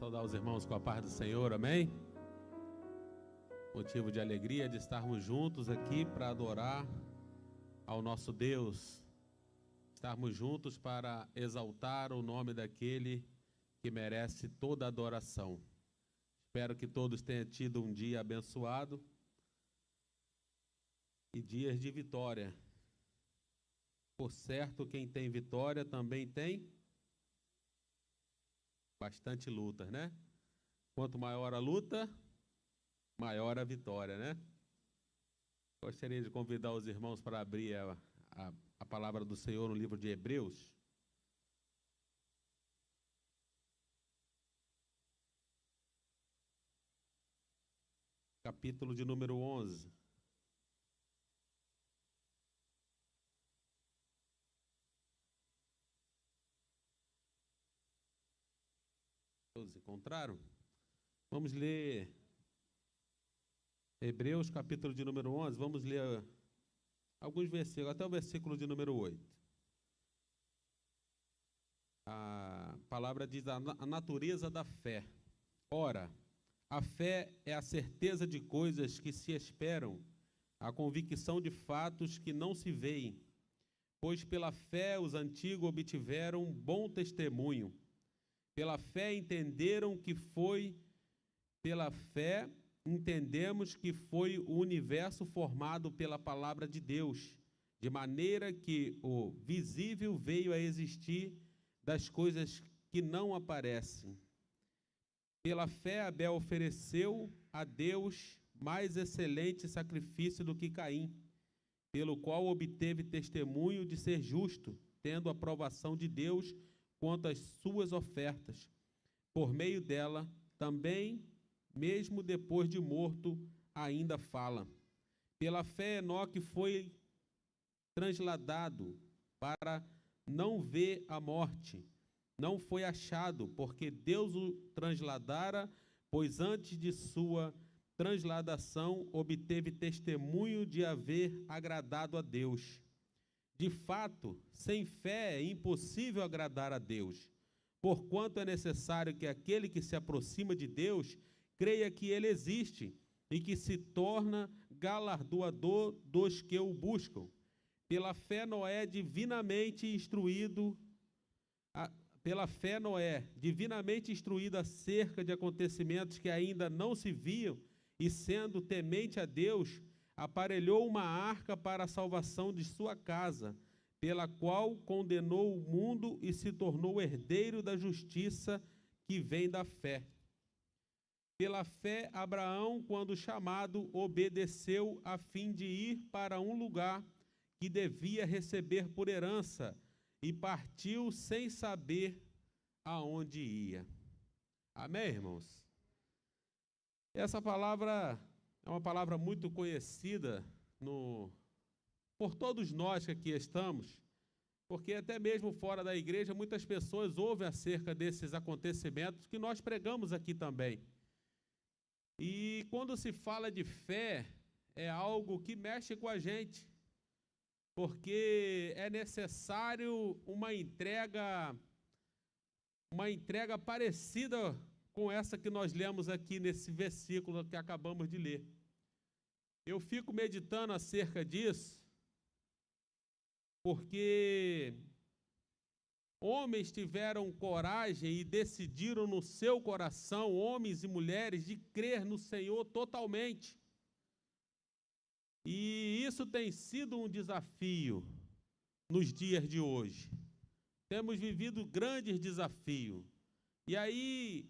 Saudar os irmãos com a paz do Senhor, amém? Motivo de alegria de estarmos juntos aqui para adorar ao nosso Deus, estarmos juntos para exaltar o nome daquele que merece toda a adoração. Espero que todos tenham tido um dia abençoado e dias de vitória. Por certo, quem tem vitória também tem bastante luta, né? Quanto maior a luta, maior a vitória, né? Gostaria de convidar os irmãos para abrir a palavra do Senhor no livro de Hebreus. Capítulo de número 11. Todos encontraram? Vamos ler Hebreus, capítulo de número 11. Vamos ler alguns versículos, até o versículo de número 8. A palavra diz a natureza da fé. Ora, a fé é a certeza de coisas que se esperam, a convicção de fatos que não se veem. Pois pela fé os antigos obtiveram bom testemunho. Pela fé entendemos que foi o universo formado pela palavra de Deus, de maneira que o visível veio a existir das coisas que não aparecem. Pela fé Abel ofereceu a Deus mais excelente sacrifício do que Caim, pelo qual obteve testemunho de ser justo, tendo aprovação de Deus quanto às suas ofertas. Por meio dela, também, mesmo depois de morto, ainda fala. Pela fé, Enoque foi transladado para não ver a morte. Não foi achado, porque Deus o transladara, pois antes de sua transladação obteve testemunho de haver agradado a Deus. De fato, sem fé é impossível agradar a Deus, porquanto é necessário que aquele que se aproxima de Deus creia que Ele existe e que se torna galardoador dos que o buscam. Pela fé Noé, divinamente instruído acerca de acontecimentos que ainda não se viam, e sendo temente a Deus, aparelhou uma arca para a salvação de sua casa, pela qual condenou o mundo e se tornou herdeiro da justiça que vem da fé. Pela fé, Abraão, quando chamado, obedeceu a fim de ir para um lugar que devia receber por herança, e partiu sem saber aonde ia. Amém, irmãos? Essa palavra é uma palavra muito conhecida por todos nós que aqui estamos, porque até mesmo fora da igreja muitas pessoas ouvem acerca desses acontecimentos que nós pregamos aqui também. E quando se fala de fé, é algo que mexe com a gente, porque é necessário uma entrega parecida com essa que nós lemos aqui nesse versículo que acabamos de ler. Eu fico meditando acerca disso, porque homens tiveram coragem e decidiram no seu coração, homens e mulheres, de crer no Senhor totalmente. E isso tem sido um desafio nos dias de hoje. Temos vivido grandes desafios. E aí,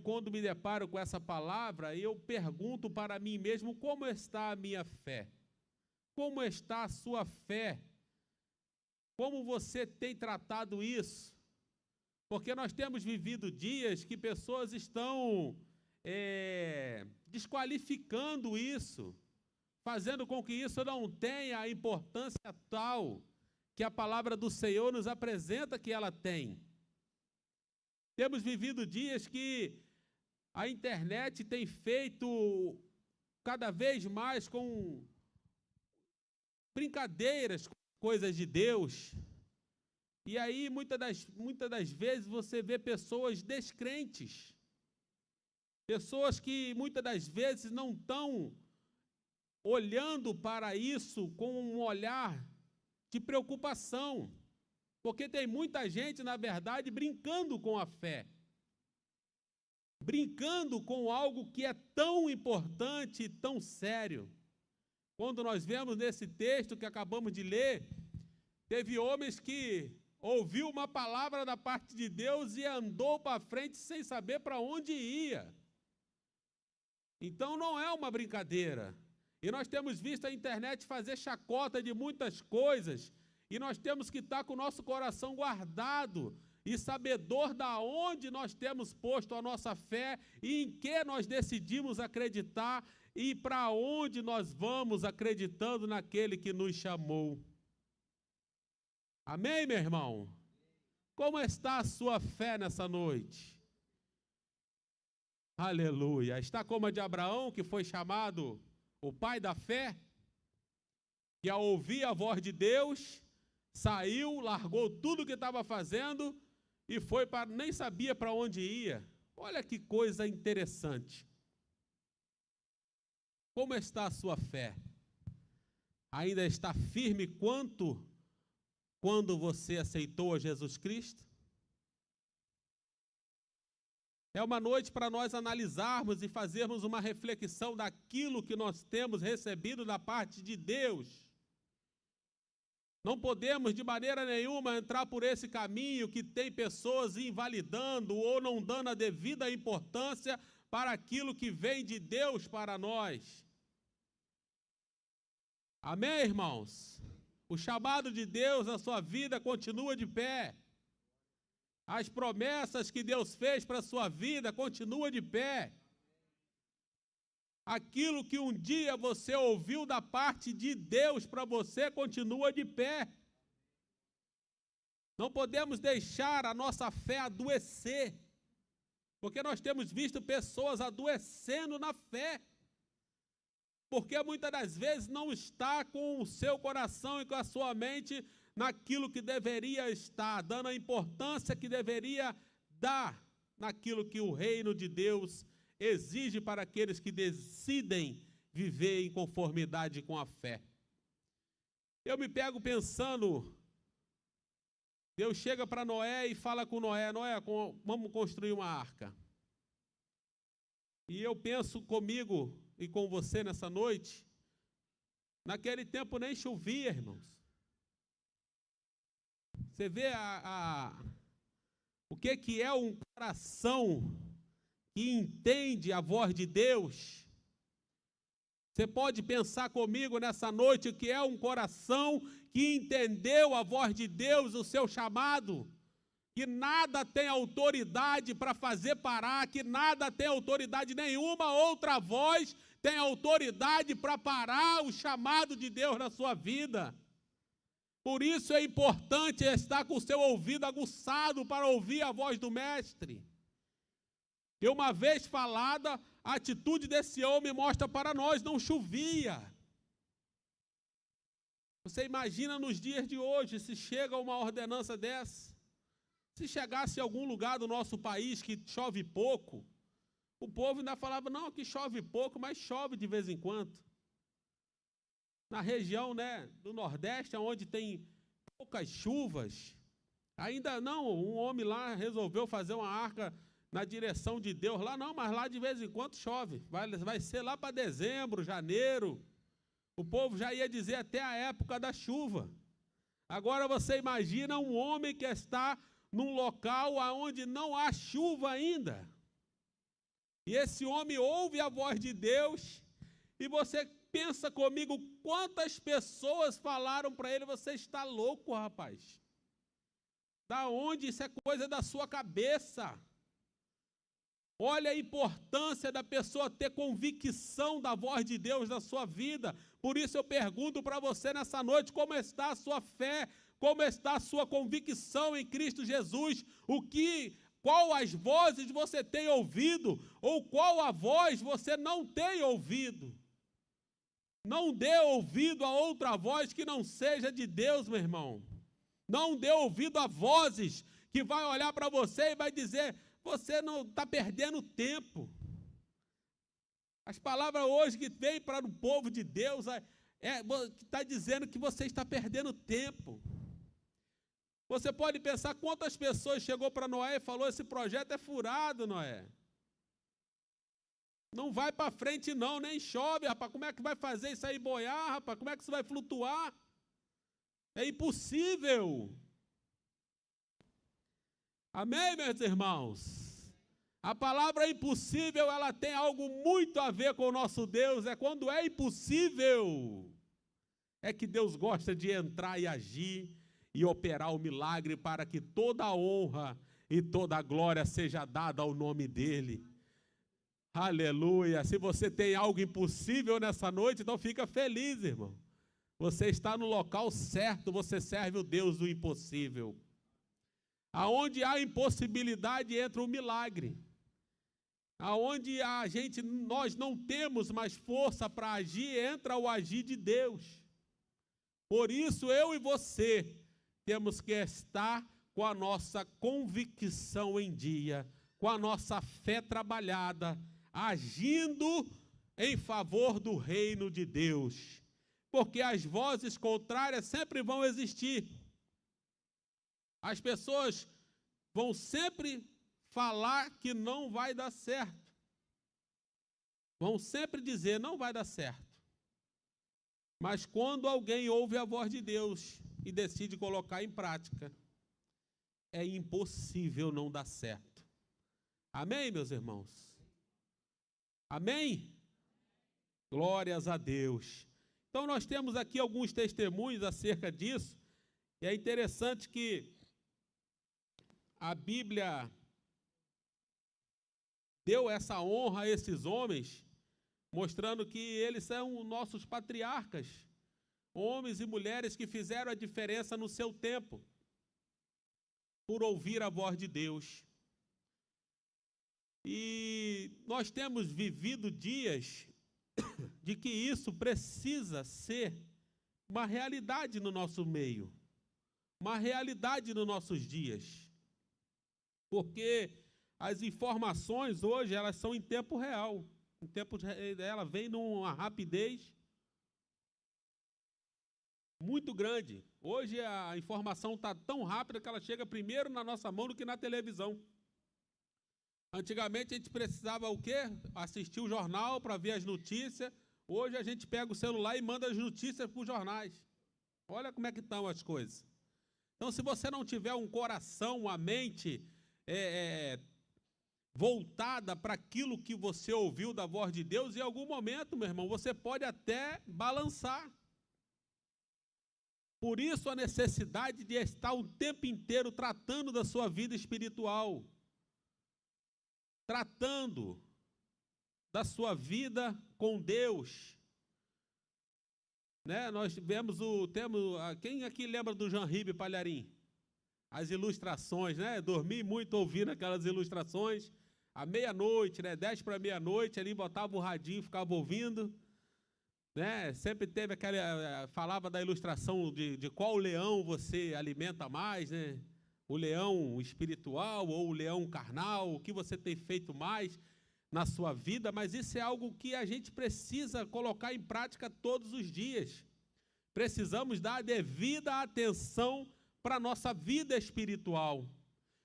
quando me deparo com essa palavra, eu pergunto para mim mesmo, como está a minha fé? Como está a sua fé? Como você tem tratado isso? Porque nós temos vivido dias que pessoas estão desqualificando isso, fazendo com que isso não tenha a importância tal que a palavra do Senhor nos apresenta que ela tem. Temos vivido dias que a internet tem feito cada vez mais com brincadeiras, com coisas de Deus. E aí, muitas das vezes, você vê pessoas descrentes Pessoas que muitas das vezes não estão olhando para isso com um olhar de preocupação, porque tem muita gente, na verdade, brincando com a fé, brincando com algo que é tão importante e tão sério. Quando nós vemos nesse texto que acabamos de ler, teve homens que ouviu uma palavra da parte de Deus e andou para frente sem saber para onde ia. Então não é uma brincadeira. E nós temos visto a internet fazer chacota de muitas coisas, e nós temos que estar com o nosso coração guardado e sabedor da onde nós temos posto a nossa fé e em que nós decidimos acreditar e para onde nós vamos acreditando naquele que nos chamou. Amém, meu irmão? Como está a sua fé nessa noite? Aleluia. Está como a de Abraão, que foi chamado o pai da fé, que ao ouvir a voz de Deus, saiu, largou tudo que estava fazendo e foi para, nem sabia para onde ia. Olha que coisa interessante. Como está a sua fé? Ainda está firme quando você aceitou a Jesus Cristo? É uma noite para nós analisarmos e fazermos uma reflexão daquilo que nós temos recebido da parte de Deus. Não podemos de maneira nenhuma entrar por esse caminho que tem pessoas invalidando ou não dando a devida importância para aquilo que vem de Deus para nós. Amém, irmãos? O chamado de Deus na sua vida continua de pé. As promessas que Deus fez para a sua vida continuam de pé. Aquilo que um dia você ouviu da parte de Deus para você continua de pé. Não podemos deixar a nossa fé adoecer, porque nós temos visto pessoas adoecendo na fé, porque muitas das vezes não está com o seu coração e com a sua mente naquilo que deveria estar, dando a importância que deveria dar naquilo que o reino de Deus exige para aqueles que decidem viver em conformidade com a fé. Eu me pego pensando, Deus chega para Noé e fala com Noé, vamos construir uma arca. E eu penso comigo e com você nessa noite, naquele tempo nem chovia, irmãos. Você vê o que é um coração que entende a voz de Deus? Você pode pensar comigo nessa noite o que é um coração que entendeu a voz de Deus, o seu chamado, que nada tem autoridade para fazer parar, que nada tem autoridade, nenhuma outra voz tem autoridade para parar o chamado de Deus na sua vida. Por isso é importante estar com o seu ouvido aguçado para ouvir a voz do Mestre. E uma vez falada, a atitude desse homem mostra para nós, não chovia. Você imagina nos dias de hoje, se chega uma ordenança dessa, se chegasse em algum lugar do nosso país que chove pouco, o povo ainda falava, não, aqui chove pouco, mas chove de vez em quando. Na região, do Nordeste, onde tem poucas chuvas, ainda não, um homem lá resolveu fazer uma arca na direção de Deus, lá não, mas lá de vez em quando chove, vai ser lá para dezembro, janeiro, o povo já ia dizer até a época da chuva. Agora você imagina um homem que está num local onde não há chuva ainda, e esse homem ouve a voz de Deus, e você pensa comigo quantas pessoas falaram para ele, você está louco, rapaz. Da onde? Isso é coisa da sua cabeça. Olha a importância da pessoa ter convicção da voz de Deus na sua vida. Por isso eu pergunto para você nessa noite, como está a sua fé? Como está a sua convicção em Cristo Jesus? Qual as vozes você tem ouvido? Ou qual a voz você não tem ouvido? Não dê ouvido a outra voz que não seja de Deus, meu irmão. Não dê ouvido a vozes que vai olhar para você e vai dizer, você não está perdendo tempo. As palavras hoje que vêm para o povo de Deus que está dizendo que você está perdendo tempo. Você pode pensar quantas pessoas chegou para Noé e falou: esse projeto é furado, Noé. Não vai para frente não, nem chove, rapaz. Como é que vai fazer isso aí boiar, rapaz? Como é que isso vai flutuar? É impossível. Amém, meus irmãos? A palavra impossível, ela tem algo muito a ver com o nosso Deus. É quando é impossível, é que Deus gosta de entrar e agir e operar o milagre para que toda a honra e toda a glória seja dada ao nome dEle. Aleluia! Se você tem algo impossível nessa noite, então fica feliz, irmão. Você está no local certo, você serve o Deus do impossível. Aonde há impossibilidade entra o milagre. Aonde nós não temos mais força para agir, entra o agir de Deus. Por isso, eu e você temos que estar com a nossa convicção em dia, com a nossa fé trabalhada, agindo em favor do reino de Deus. Porque as vozes contrárias sempre vão existir. As pessoas vão sempre falar que não vai dar certo. Vão sempre dizer, não vai dar certo. Mas quando alguém ouve a voz de Deus e decide colocar em prática, é impossível não dar certo. Amém, meus irmãos? Amém? Glórias a Deus. Então nós temos aqui alguns testemunhos acerca disso, e é interessante que a Bíblia deu essa honra a esses homens, mostrando que eles são nossos patriarcas, homens e mulheres que fizeram a diferença no seu tempo, por ouvir a voz de Deus. E nós temos vivido dias de que isso precisa ser uma realidade no nosso meio, uma realidade nos nossos dias, porque as informações hoje, elas são em tempo real, ela vem numa rapidez muito grande. Hoje a informação está tão rápida que ela chega primeiro na nossa mão do que na televisão. Antigamente a gente precisava o quê? Assistir o jornal para ver as notícias. Hoje a gente pega o celular e manda as notícias para os jornais. Olha como é que estão as coisas. Então, se você não tiver um coração, uma mente voltada para aquilo que você ouviu da voz de Deus, em algum momento, meu irmão, você pode até balançar. Por isso a necessidade de estar o tempo inteiro tratando da sua vida espiritual, tratando da sua vida com Deus. Né? Nós quem aqui lembra do Jean Ribe Palharim? As ilustrações, né? Dormi muito ouvindo aquelas ilustrações, à meia-noite, né? 10 para meia-noite, ali botava o radinho, ficava ouvindo. Né? Sempre teve falava da ilustração de qual leão você alimenta mais, né? O leão espiritual ou o leão carnal, o que você tem feito mais na sua vida, mas isso é algo que a gente precisa colocar em prática todos os dias. Precisamos dar a devida atenção para a nossa vida espiritual,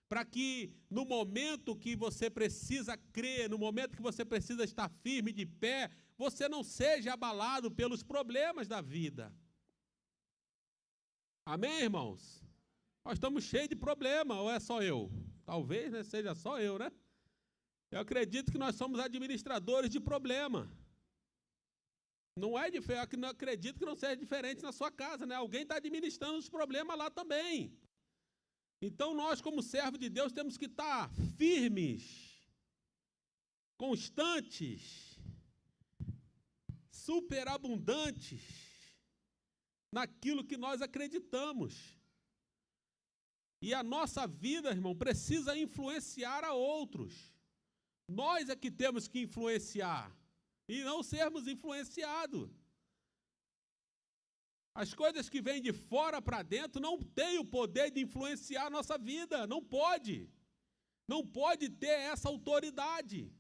para que no momento que você precisa crer, no momento que você precisa estar firme de pé, você não seja abalado pelos problemas da vida. Amém, irmãos? Nós estamos cheios de problema, ou é só eu? Talvez, né, seja só eu, né? Eu acredito que nós somos administradores de problema. Não é diferente, eu acredito que não seja diferente na sua casa, né? Alguém está administrando os problemas lá também. Então nós, como servos de Deus, temos que estar firmes, constantes, superabundantes naquilo que nós acreditamos. E a nossa vida, irmão, precisa influenciar a outros. Nós é que temos que influenciar e não sermos influenciados. As coisas que vêm de fora para dentro não têm o poder de influenciar a nossa vida. Não pode. Não pode ter essa autoridade.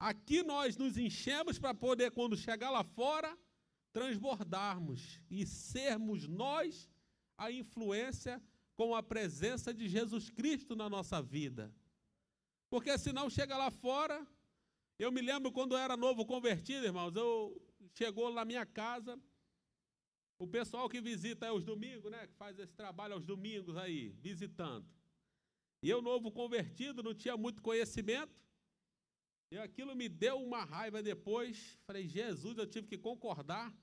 Aqui nós nos enchemos para poder, quando chegar lá fora, transbordarmos e sermos nós a influência com a presença de Jesus Cristo na nossa vida. Porque senão chega lá fora, eu me lembro quando eu era novo convertido, irmãos, chegou na minha casa, o pessoal que visita aos domingos, né, que faz esse trabalho aos domingos aí, visitando. E eu, novo convertido, não tinha muito conhecimento, e aquilo me deu uma raiva depois. Falei, Jesus, eu tive que concordar.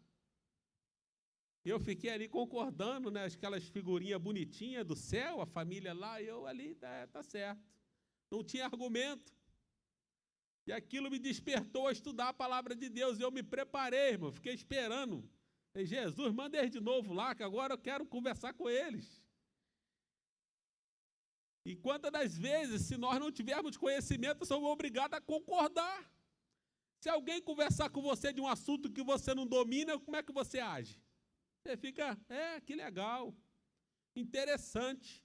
Eu fiquei ali concordando, né, aquelas figurinhas bonitinhas do céu, a família lá, e eu ali, tá certo. Não tinha argumento. E aquilo me despertou a estudar a palavra de Deus. E eu me preparei, irmão, fiquei esperando. Falei, Jesus, manda eles de novo lá, que agora eu quero conversar com eles. E quantas das vezes, se nós não tivermos conhecimento, somos obrigados a concordar. Se alguém conversar com você de um assunto que você não domina, como é que você age? Você fica, que legal, interessante.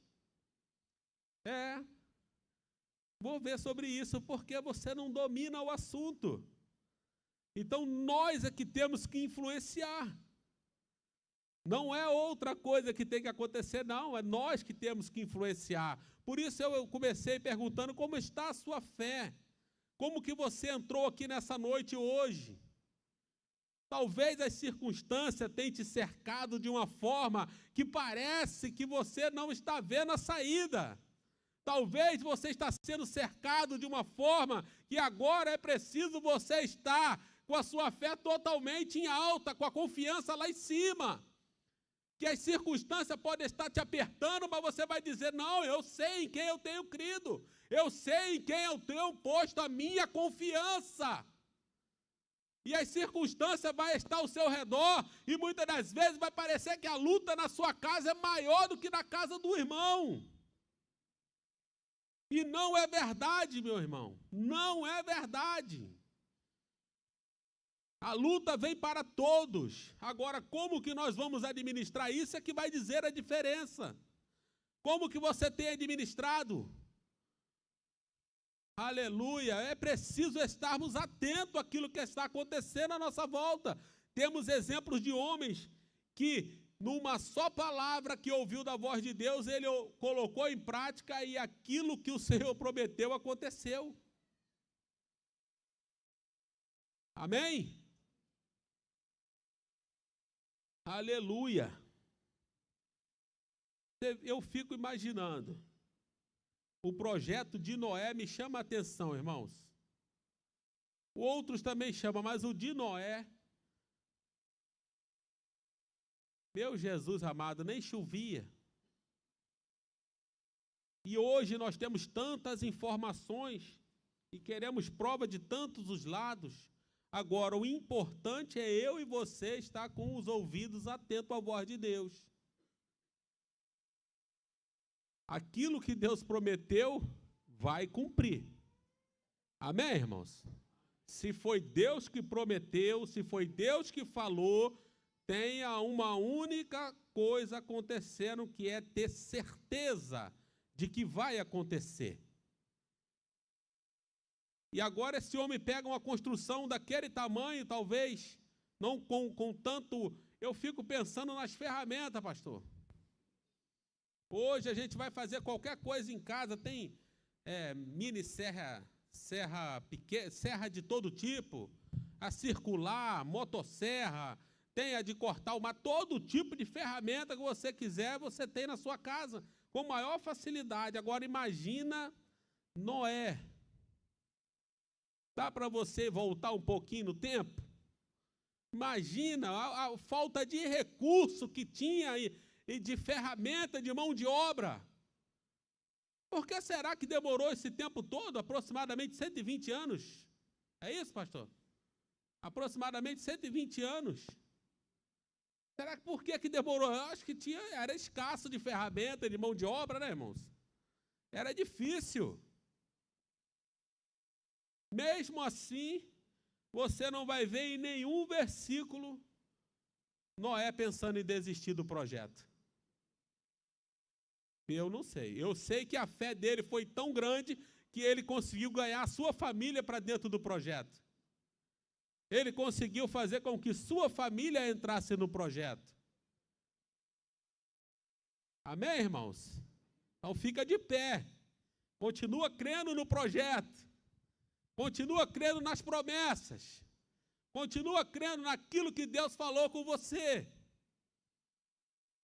Vou ver sobre isso, porque você não domina o assunto. Então, nós é que temos que influenciar. Não é outra coisa que tem que acontecer, não. É nós que temos que influenciar. Por isso eu comecei perguntando como está a sua fé. Como que você entrou aqui nessa noite hoje? Talvez as circunstâncias tenham te cercado de uma forma que parece que você não está vendo a saída. Talvez você está sendo cercado de uma forma que agora é preciso você estar com a sua fé totalmente em alta, com a confiança lá em cima. Que as circunstâncias podem estar te apertando, mas você vai dizer, não, eu sei em quem eu tenho crido. Eu sei em quem eu tenho posto a minha confiança. E as circunstâncias vão estar ao seu redor, e muitas das vezes vai parecer que a luta na sua casa é maior do que na casa do irmão. E não é verdade, meu irmão, não é verdade. A luta vem para todos. Agora, como que nós vamos administrar isso é que vai dizer a diferença. Como que você tem administrado? Aleluia, é preciso estarmos atentos àquilo que está acontecendo à nossa volta. Temos exemplos de homens que, numa só palavra que ouviu da voz de Deus, ele colocou em prática e aquilo que o Senhor prometeu aconteceu. Amém? Aleluia. Eu fico imaginando. O projeto de Noé me chama a atenção, irmãos. Outros também chamam, mas o de Noé, meu Jesus amado, nem chovia. E hoje nós temos tantas informações e queremos prova de tantos os lados. Agora, o importante é eu e você estar com os ouvidos atentos à voz de Deus. Aquilo que Deus prometeu, vai cumprir. Amém, irmãos? Se foi Deus que prometeu, se foi Deus que falou, tenha uma única coisa acontecendo, que é ter certeza de que vai acontecer. E agora esse homem pega uma construção daquele tamanho, talvez, não com tanto... Eu fico pensando nas ferramentas, pastor. Hoje a gente vai fazer qualquer coisa em casa, tem mini serra pequena, serra de todo tipo, a circular, motosserra, tem a de cortar o mato, todo tipo de ferramenta que você quiser, você tem na sua casa, com maior facilidade. Agora imagina Noé. Dá para você voltar um pouquinho no tempo? Imagina a falta de recurso que tinha e de ferramenta, de mão de obra. Por que será que demorou esse tempo todo? Aproximadamente 120 anos. É isso, pastor? Aproximadamente 120 anos. Será que por que demorou? Eu acho que era escasso de ferramenta, de mão de obra, né, irmãos? Era difícil. Mesmo assim, você não vai ver em nenhum versículo Noé pensando em desistir do projeto. Eu não sei. Eu sei que a fé dele foi tão grande que ele conseguiu ganhar a sua família para dentro do projeto. Ele conseguiu fazer com que sua família entrasse no projeto. Amém, irmãos? Então fica de pé. Continua crendo no projeto. Continua crendo nas promessas. Continua crendo naquilo que Deus falou com você.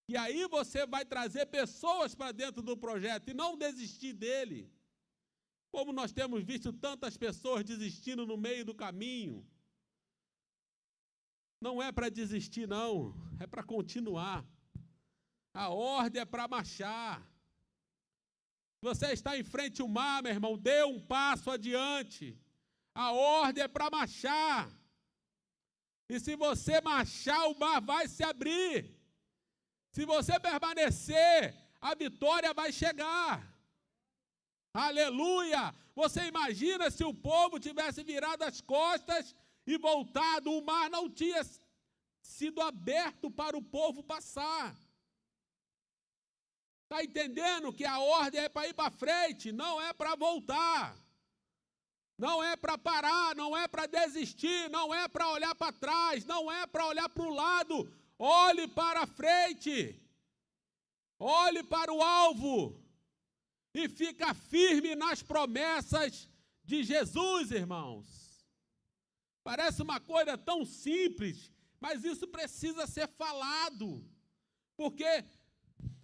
E aí você vai trazer pessoas para dentro do projeto e não desistir dele. Como nós temos visto tantas pessoas desistindo no meio do caminho. Não é para desistir, não. É para continuar. A ordem é para marchar. Se você está em frente ao mar, meu irmão, dê um passo adiante. A ordem é para marchar. E se você marchar, o mar vai se abrir. Se você permanecer, a vitória vai chegar. Aleluia! Você imagina se o povo tivesse virado as costas e voltado, o mar não tinha sido aberto para o povo passar. Está entendendo que a ordem é para ir para frente, não é para voltar. Não é para parar, não é para desistir, não é para olhar para trás, não é para olhar para o lado. Olhe para a frente. Olhe para o alvo. E fica firme nas promessas de Jesus, irmãos. Parece uma coisa tão simples, mas isso precisa ser falado. Porque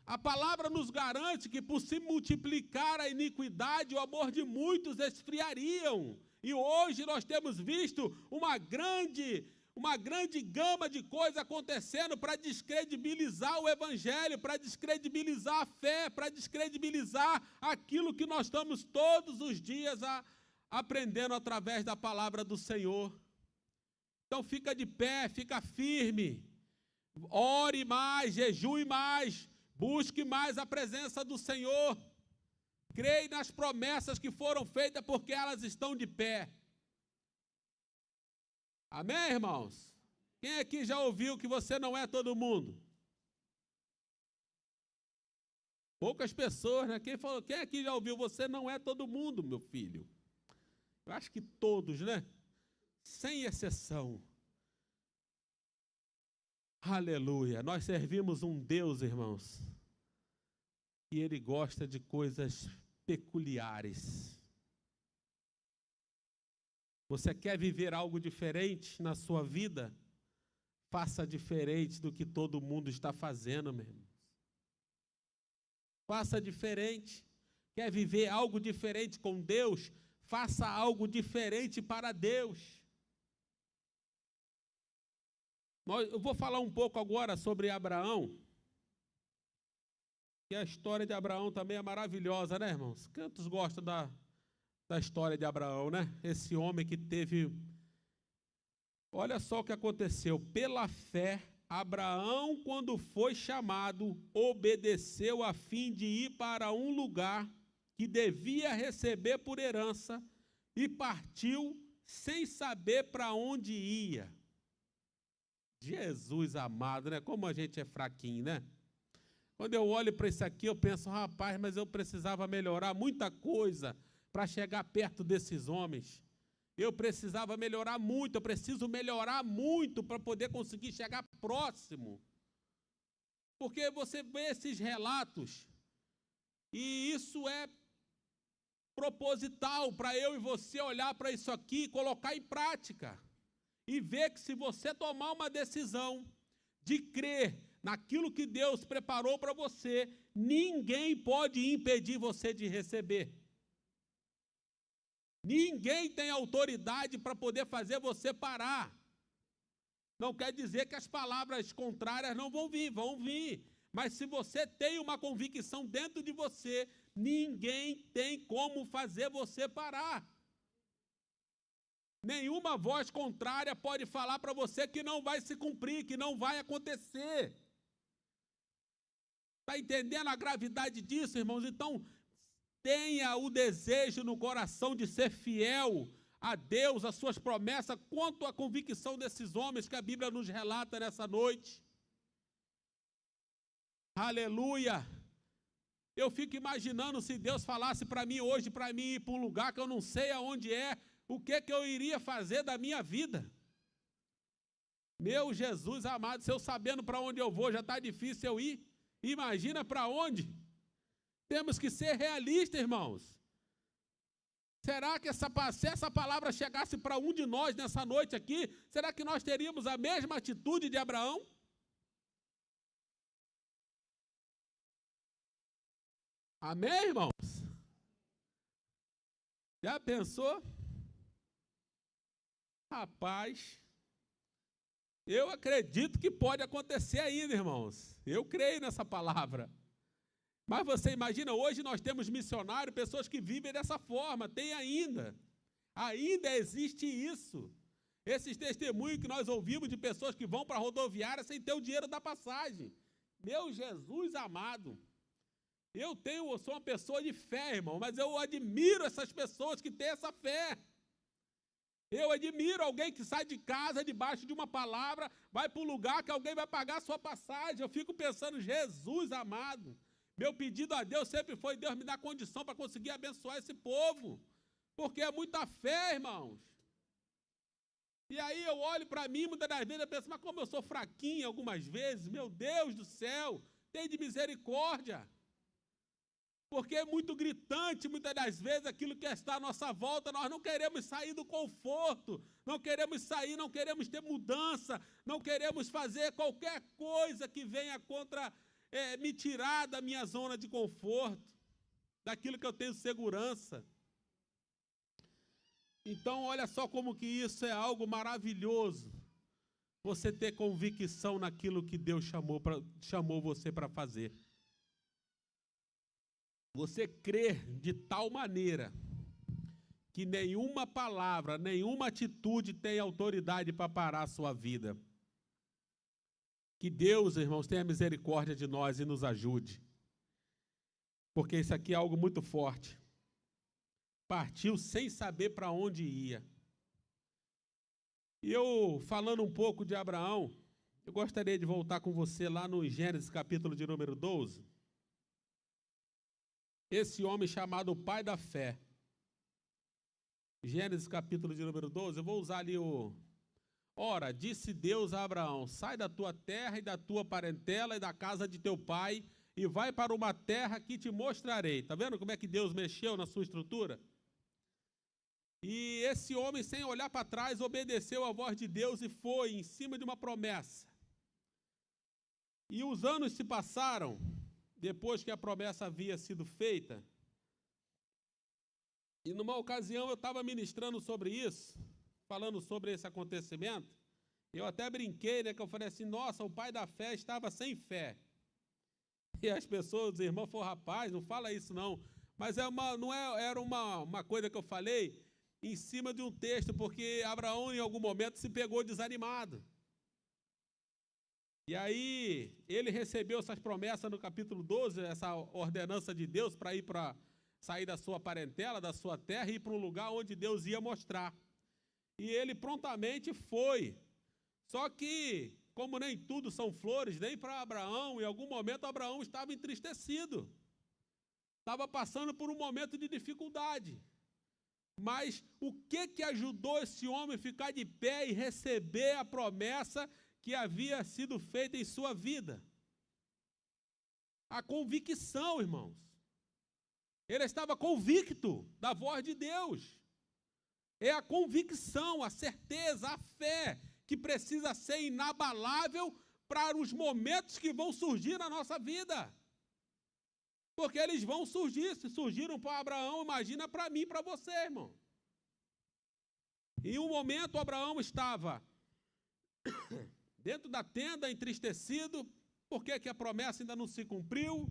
a palavra nos garante que por se multiplicar a iniquidade, o amor de muitos esfriariam. E hoje nós temos visto uma grande gama de coisas acontecendo para descredibilizar o evangelho, para descredibilizar a fé, para descredibilizar aquilo que nós estamos todos os dias aprendendo através da palavra do Senhor. Então fica de pé, fica firme, ore mais, jejue mais, busque mais a presença do Senhor. Creia nas promessas que foram feitas porque elas estão de pé. Amém, irmãos? Quem aqui já ouviu que você não é todo mundo? Poucas pessoas, né? Quem aqui já ouviu, você não é todo mundo, meu filho? Eu acho que todos, né? Sem exceção. Aleluia. Nós servimos um Deus, irmãos, e Ele gosta de coisas peculiares. Você quer viver algo diferente na sua vida? Faça diferente do que todo mundo está fazendo, meu irmão. Faça diferente. Quer viver algo diferente com Deus? Faça algo diferente para Deus. Eu vou falar um pouco agora sobre Abraão. Que a história de Abraão também é maravilhosa, né, irmãos? Quantos gostam da história de Abraão, né? Esse homem que teve... Olha só o que aconteceu. Pela fé, Abraão, quando foi chamado, obedeceu a fim de ir para um lugar que devia receber por herança e partiu sem saber para onde ia. Jesus amado, né? Como a gente é fraquinho, né? Quando eu olho para isso aqui, eu penso, rapaz, mas eu precisava melhorar muita coisa para chegar perto desses homens. Eu precisava melhorar muito, eu preciso melhorar muito para poder conseguir chegar próximo. Porque você vê esses relatos, e isso é proposital para eu e você olhar para isso aqui e colocar em prática. E ver que se você tomar uma decisão de crer naquilo que Deus preparou para você, ninguém pode impedir você de receber. Ninguém tem autoridade para poder fazer você parar. Não quer dizer que as palavras contrárias não vão vir. Mas se você tem uma convicção dentro de você, ninguém tem como fazer você parar. Nenhuma voz contrária pode falar para você que não vai se cumprir, que não vai acontecer. Está entendendo a gravidade disso, irmãos? Então, tenha o desejo no coração de ser fiel a Deus, às suas promessas, quanto à convicção desses homens que a Bíblia nos relata nessa noite. Aleluia! Eu fico imaginando se Deus falasse para mim hoje, para mim ir para um lugar que eu não sei aonde é, o que eu iria fazer da minha vida. Meu Jesus amado, se eu sabendo para onde eu vou, já está difícil eu ir. Imagina para onde? Temos que ser realistas, irmãos. Será que se essa palavra chegasse para um de nós nessa noite aqui, será que nós teríamos a mesma atitude de Abraão? Amém, irmãos? Já pensou? Rapaz, eu acredito que pode acontecer ainda, irmãos. Eu creio nessa palavra. Mas você imagina, hoje nós temos missionários, pessoas que vivem dessa forma, tem ainda. Ainda existe isso. Esses testemunhos que nós ouvimos de pessoas que vão para a rodoviária sem ter o dinheiro da passagem. Meu Jesus amado. Eu sou uma pessoa de fé, irmão, mas eu admiro essas pessoas que têm essa fé. Eu admiro alguém que sai de casa debaixo de uma palavra, vai para um lugar que alguém vai pagar a sua passagem. Eu fico pensando, Jesus amado. Meu pedido a Deus sempre foi, Deus me dá condição para conseguir abençoar esse povo. Porque é muita fé, irmãos. E aí eu olho para mim, muitas das vezes eu penso, mas como eu sou fraquinho algumas vezes, meu Deus do céu, tem de misericórdia. Porque é muito gritante, muitas das vezes, aquilo que está à nossa volta, nós não queremos sair do conforto, não queremos sair, não queremos ter mudança, não queremos fazer qualquer coisa que venha me tirar da minha zona de conforto, daquilo que eu tenho segurança. Então, olha só como que isso é algo maravilhoso, você ter convicção naquilo que Deus chamou você para fazer. Você crer de tal maneira que nenhuma palavra, nenhuma atitude tem autoridade para parar a sua vida. Que Deus, irmãos, tenha misericórdia de nós e nos ajude. Porque isso aqui é algo muito forte. Partiu sem saber para onde ia. E eu, falando um pouco de Abraão, eu gostaria de voltar com você lá no Gênesis capítulo de número 12. Esse homem chamado pai da fé. Gênesis capítulo de número 12, eu vou usar ali Ora, disse Deus a Abraão, sai da tua terra e da tua parentela e da casa de teu pai e vai para uma terra que te mostrarei. Está vendo como é que Deus mexeu na sua estrutura? E esse homem, sem olhar para trás, obedeceu à voz de Deus e foi em cima de uma promessa. E os anos se passaram, depois que a promessa havia sido feita. E numa ocasião eu estava ministrando sobre isso, falando sobre esse acontecimento. Eu até brinquei, né, que eu falei assim, nossa, o pai da fé estava sem fé. E as pessoas, os irmãos, falaram, rapaz, não fala isso não. Mas era uma coisa que eu falei em cima de um texto, porque Abraão em algum momento se pegou desanimado. E aí, ele recebeu essas promessas no capítulo 12, essa ordenança de Deus para sair da sua parentela, da sua terra e ir para um lugar onde Deus ia mostrar. E ele prontamente foi. Só que, como nem tudo são flores, nem para Abraão, em algum momento Abraão estava entristecido. Estava passando por um momento de dificuldade. Mas o que ajudou esse homem a ficar de pé e receber a promessa que havia sido feita em sua vida? A convicção, irmãos. Ele estava convicto da voz de Deus. É a convicção, a certeza, a fé que precisa ser inabalável para os momentos que vão surgir na nossa vida. Porque eles vão surgir. Se surgiram para Abraão, imagina para mim e para você, irmão. Em um momento, Abraão estava dentro da tenda, entristecido, porque que a promessa ainda não se cumpriu,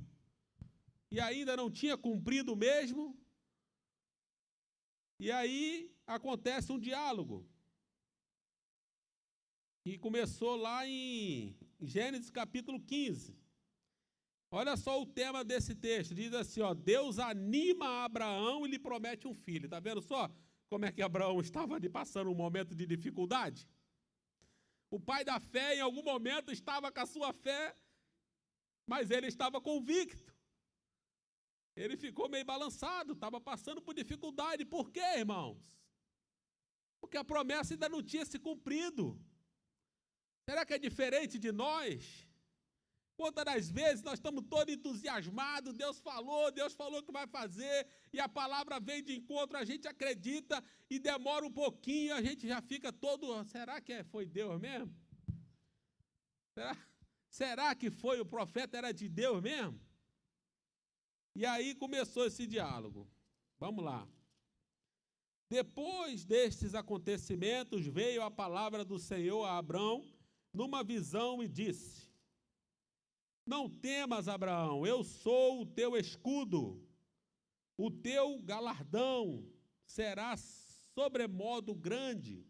e ainda não tinha cumprido mesmo. E aí acontece um diálogo. E começou lá em Gênesis capítulo 15. Olha só o tema desse texto, diz assim, ó, Deus anima Abraão e lhe promete um filho. Está vendo só como é que Abraão estava ali passando um momento de dificuldade? O pai da fé, em algum momento, estava com a sua fé, mas ele estava convicto. Ele ficou meio balançado, estava passando por dificuldade. Por quê, irmãos? Porque a promessa ainda não tinha se cumprido. Será que é diferente de nós? Quantas das vezes nós estamos todos entusiasmados, Deus falou que vai fazer, e a palavra vem de encontro, a gente acredita, e demora um pouquinho, a gente já fica todo, será que foi Deus mesmo? Será que foi o profeta, era de Deus mesmo? E aí começou esse diálogo. Vamos lá. Depois destes acontecimentos, veio a palavra do Senhor a Abrão, numa visão, e disse: não temas, Abraão, eu sou o teu escudo, o teu galardão será sobremodo grande.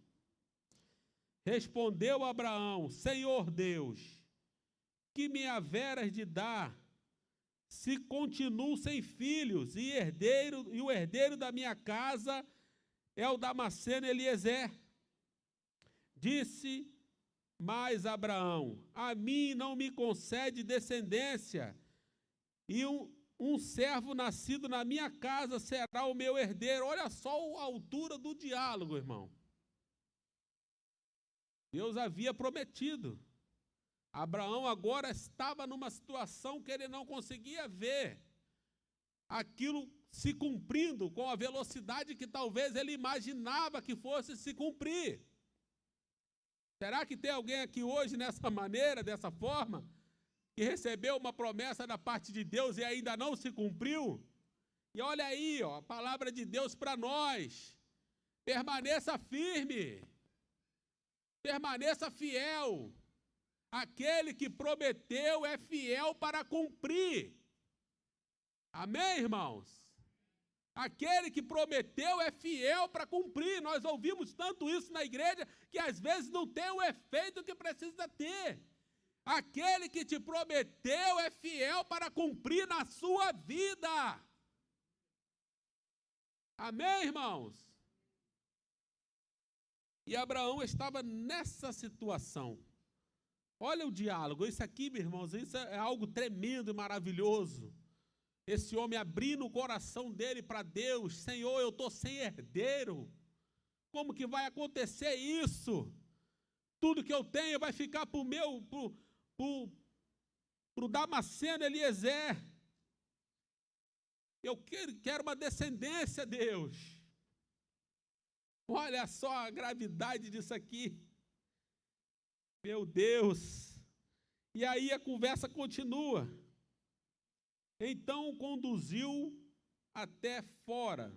Respondeu Abraão: Senhor Deus, que me haveras de dar, se continuo sem filhos, e o herdeiro da minha casa é o Damasceno Eliezer? Disse mais Abraão: a mim não me concede descendência, e um servo nascido na minha casa será o meu herdeiro. Olha só a altura do diálogo, irmão. Deus havia prometido. Abraão agora estava numa situação que ele não conseguia ver aquilo se cumprindo com a velocidade que talvez ele imaginava que fosse se cumprir. Será que tem alguém aqui hoje nessa maneira, dessa forma, que recebeu uma promessa da parte de Deus e ainda não se cumpriu? E olha aí, a palavra de Deus para nós: permaneça firme, permaneça fiel. Aquele que prometeu é fiel para cumprir. Amém, irmãos? Aquele que prometeu é fiel para cumprir. Nós ouvimos tanto isso na igreja que às vezes não tem o efeito que precisa ter. Aquele que te prometeu é fiel para cumprir na sua vida. Amém, irmãos? E Abraão estava nessa situação. Olha o diálogo. Isso aqui, meus irmãos, isso é algo tremendo e maravilhoso. Esse homem abrindo o coração dele para Deus: Senhor, eu estou sem herdeiro. Como que vai acontecer isso? Tudo que eu tenho vai ficar para o Damasceno Eliezer. Eu quero uma descendência, Deus. Olha só a gravidade disso aqui. Meu Deus. E aí a conversa continua. Então o conduziu até fora.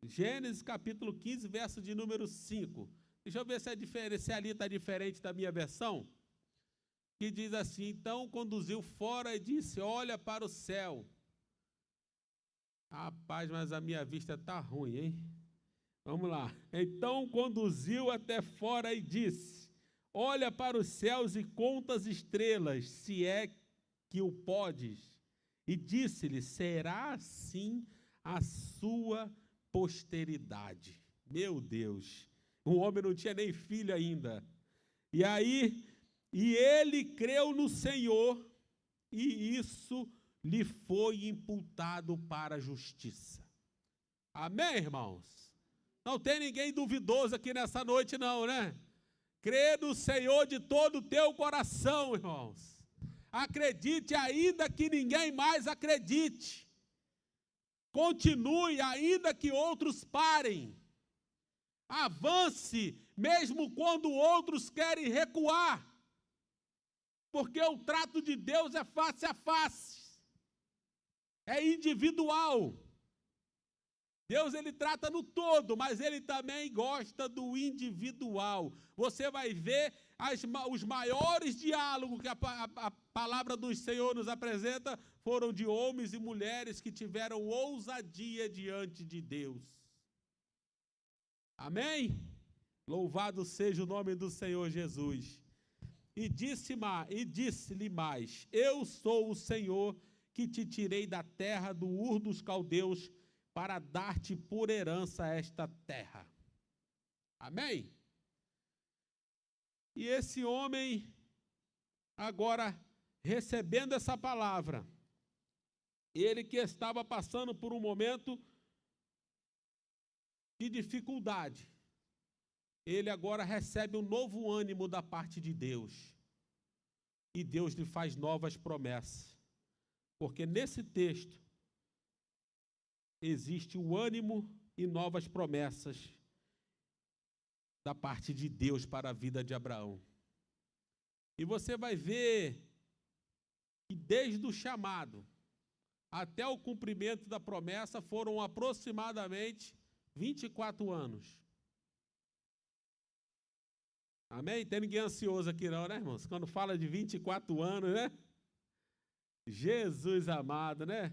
Gênesis capítulo 15, verso de número 5. Deixa eu ver se ali está diferente da minha versão. Que diz assim: então conduziu fora e disse: olha para o céu. Rapaz, mas a minha vista está ruim, hein? Vamos lá. Então conduziu até fora e disse: olha para os céus e conta as estrelas, se é que o podes. E disse-lhe: será assim a sua posteridade. Meu Deus, o homem não tinha nem filho ainda. E ele creu no Senhor, e isso lhe foi imputado para a justiça. Amém, irmãos? Não tem ninguém duvidoso aqui nessa noite não, né? Crê no Senhor de todo o teu coração, irmãos. Acredite ainda que ninguém mais acredite. Continue ainda que outros parem. Avance mesmo quando outros querem recuar. Porque o trato de Deus é face a face. É individual. Deus, ele trata no todo, mas ele também gosta do individual. Você vai ver os maiores diálogos que a palavra do Senhor nos apresenta foram de homens e mulheres que tiveram ousadia diante de Deus. Amém? Louvado seja o nome do Senhor Jesus. E disse-lhe mais: eu sou o Senhor que te tirei da terra do Ur dos Caldeus, para dar-te por herança esta terra. Amém? E esse homem, agora, recebendo essa palavra, Ele que estava passando por um momento de dificuldade, ele agora recebe um novo ânimo da parte de Deus. E Deus lhe faz novas promessas. Porque nesse texto existe o ânimo e novas promessas da parte de Deus para a vida de Abraão. E você vai ver que desde o chamado até o cumprimento da promessa foram aproximadamente 24 anos. Amém? Tem ninguém ansioso aqui não, né, irmãos? Quando fala de 24 anos, né? Jesus amado, né?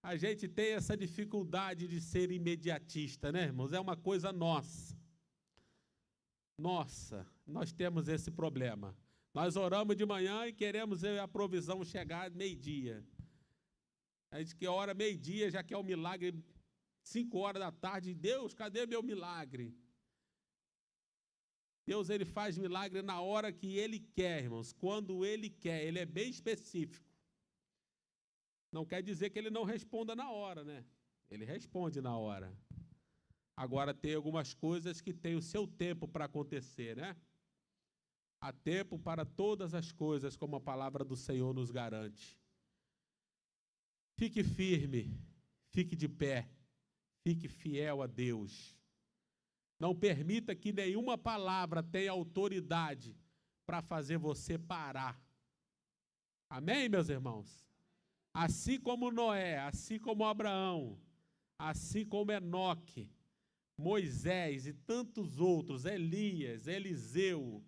A gente tem essa dificuldade de ser imediatista, né, irmãos? É uma coisa nossa. Nossa, nós temos esse problema. Nós oramos de manhã e queremos ver a provisão chegar meio-dia. A gente que ora meio-dia, já quer o milagre 5 horas da tarde. Deus, cadê meu milagre? Deus, ele faz milagre na hora que ele quer, irmãos. Quando ele quer, ele é bem específico. Não quer dizer que ele não responda na hora, né? Ele responde na hora. Agora tem algumas coisas que tem o seu tempo para acontecer, né? Há tempo para todas as coisas, como a palavra do Senhor nos garante. Fique firme, fique de pé, fique fiel a Deus. Não permita que nenhuma palavra tenha autoridade para fazer você parar. Amém, meus irmãos? Assim como Noé, assim como Abraão, assim como Enoque, Moisés e tantos outros, Elias, Eliseu,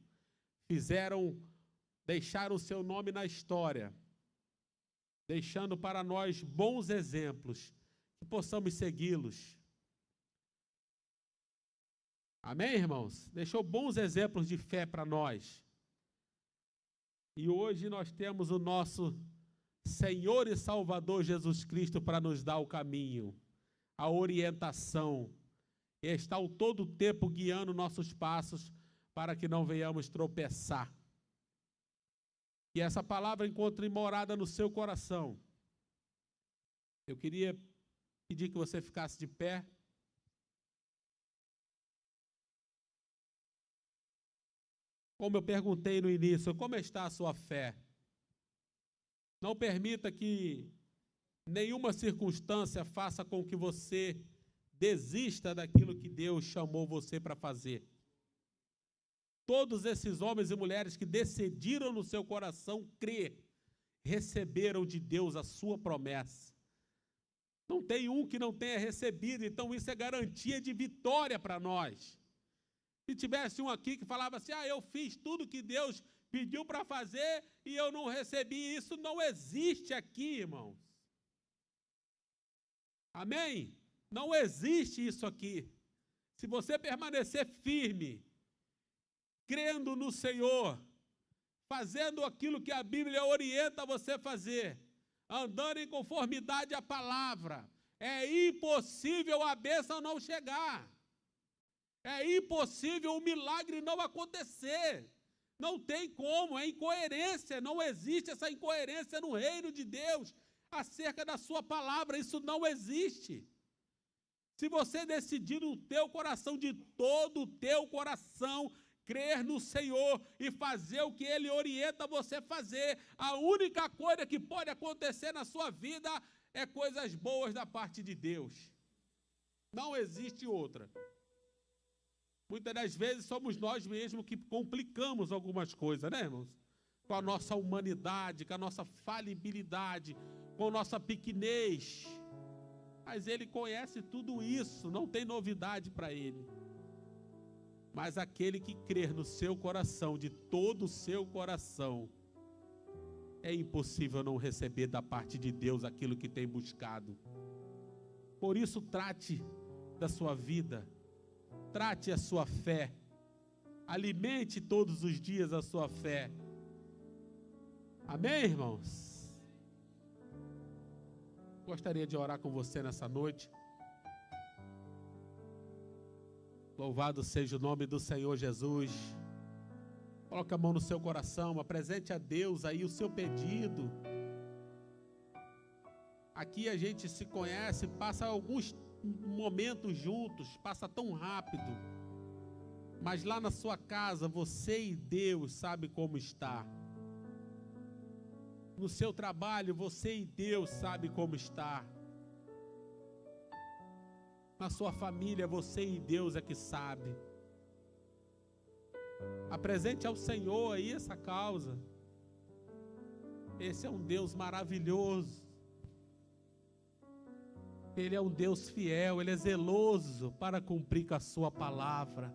deixaram o seu nome na história, deixando para nós bons exemplos, que possamos segui-los. Amém, irmãos? Deixou bons exemplos de fé para nós. E hoje nós temos o nosso Senhor e Salvador Jesus Cristo para nos dar o caminho, a orientação, e está o todo o tempo guiando nossos passos para que não venhamos tropeçar. Que essa palavra encontre morada no seu coração. Eu queria pedir que você ficasse de pé. Como eu perguntei no início, como está a sua fé? Não permita que nenhuma circunstância faça com que você desista daquilo que Deus chamou você para fazer. Todos esses homens e mulheres que decidiram no seu coração crer, receberam de Deus a sua promessa. Não tem um que não tenha recebido, então isso é garantia de vitória para nós. Se tivesse um aqui que falava assim, eu fiz tudo que Deus pediu para fazer e eu não recebi, isso não existe aqui, irmãos. Amém? Não existe isso aqui. Se você permanecer firme, crendo no Senhor, fazendo aquilo que a Bíblia orienta você a fazer, andando em conformidade à palavra, é impossível a bênção não chegar. É impossível o milagre não acontecer. Não tem como, é incoerência. Não existe essa incoerência no reino de Deus acerca da sua palavra. Isso não existe. Se você decidir no teu coração, de todo o teu coração, crer no Senhor e fazer o que Ele orienta você a fazer, a única coisa que pode acontecer na sua vida é coisas boas da parte de Deus. Não existe outra. Muitas das vezes somos nós mesmos que complicamos algumas coisas, né, irmãos? Com a nossa humanidade, com a nossa falibilidade, com a nossa pequenez. Mas Ele conhece tudo isso, não tem novidade para Ele. Mas aquele que crer no seu coração, de todo o seu coração, é impossível não receber da parte de Deus aquilo que tem buscado. Por isso, trate da sua vida, trate a sua fé, alimente todos os dias a sua fé. Amém, irmãos? Gostaria de orar com você nessa noite. Louvado seja o nome do Senhor Jesus. Coloque a mão no seu coração, apresente a Deus aí o seu pedido. Aqui a gente se conhece, passa alguns momentos juntos, passa tão rápido. Mas lá na sua casa, você e Deus sabem como está. No seu trabalho, você e Deus sabem como está. Na sua família, você e Deus é que sabe. Apresente ao Senhor aí essa causa. Esse é um Deus maravilhoso. Ele é um Deus fiel, Ele é zeloso para cumprir com a sua palavra.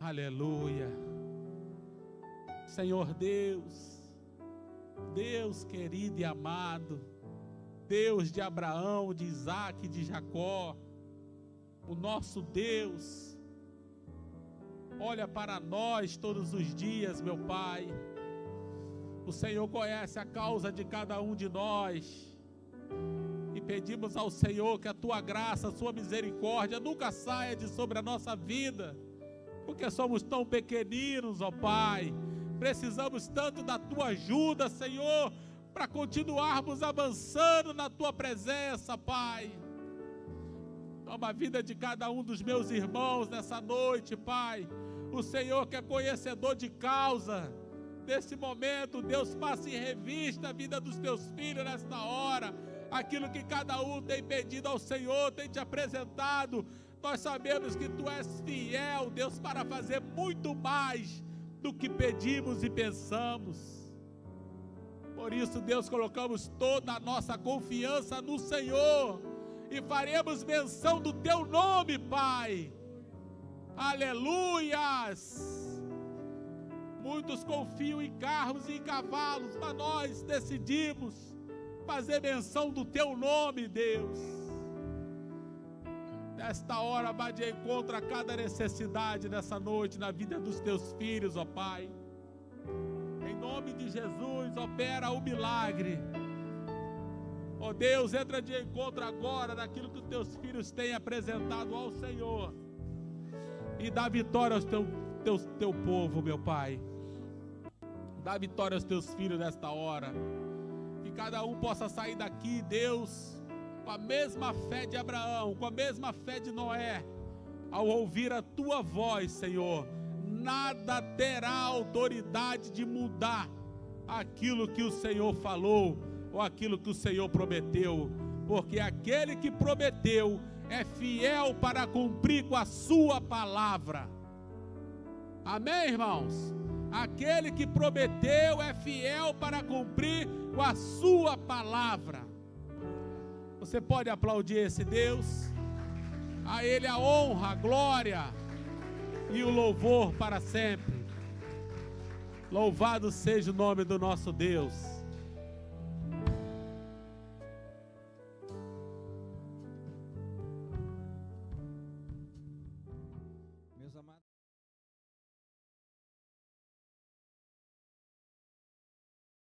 Aleluia. Senhor Deus, Deus querido e amado, Deus de Abraão, de Isaac, de Jacó, o nosso Deus, olha para nós todos os dias, meu Pai. O Senhor conhece a causa de cada um de nós. E pedimos ao Senhor que a Tua graça, a Sua misericórdia nunca saia de sobre a nossa vida, porque somos tão pequeninos, ó Pai. Precisamos tanto da Tua ajuda, Senhor, para continuarmos avançando na Tua presença, Pai. Toma a vida de cada um dos meus irmãos nessa noite, Pai. O Senhor que é conhecedor de causa. Nesse momento, Deus, passa em revista a vida dos Teus filhos nesta hora. Aquilo que cada um tem pedido ao Senhor, tem te apresentado. Nós sabemos que Tu és fiel, Deus, para fazer muito mais do que pedimos e pensamos. Por isso, Deus, colocamos toda a nossa confiança no Senhor e faremos menção do Teu nome, Pai. Aleluias! Muitos confiam em carros e em cavalos, mas nós decidimos fazer menção do Teu nome, Deus. Nesta hora, vai de encontro a cada necessidade nessa noite na vida dos Teus filhos, ó Pai. Em nome de Jesus, opera o milagre. Ó Deus, entra de encontro agora naquilo que os Teus filhos têm apresentado ao Senhor. E dá vitória ao teu povo, meu Pai. Dá vitória aos Teus filhos nesta hora. Que cada um possa sair daqui, Deus, com a mesma fé de Abraão, com a mesma fé de Noé. Ao ouvir a Tua voz, Senhor, nada terá autoridade de mudar aquilo que o Senhor falou ou aquilo que o Senhor prometeu, porque aquele que prometeu é fiel para cumprir com a Sua palavra. Amém, irmãos? Aquele que prometeu é fiel para cumprir com a Sua palavra. Você pode aplaudir esse Deus? A Ele a honra, a glória e o louvor para sempre. Louvado seja o nome do nosso Deus.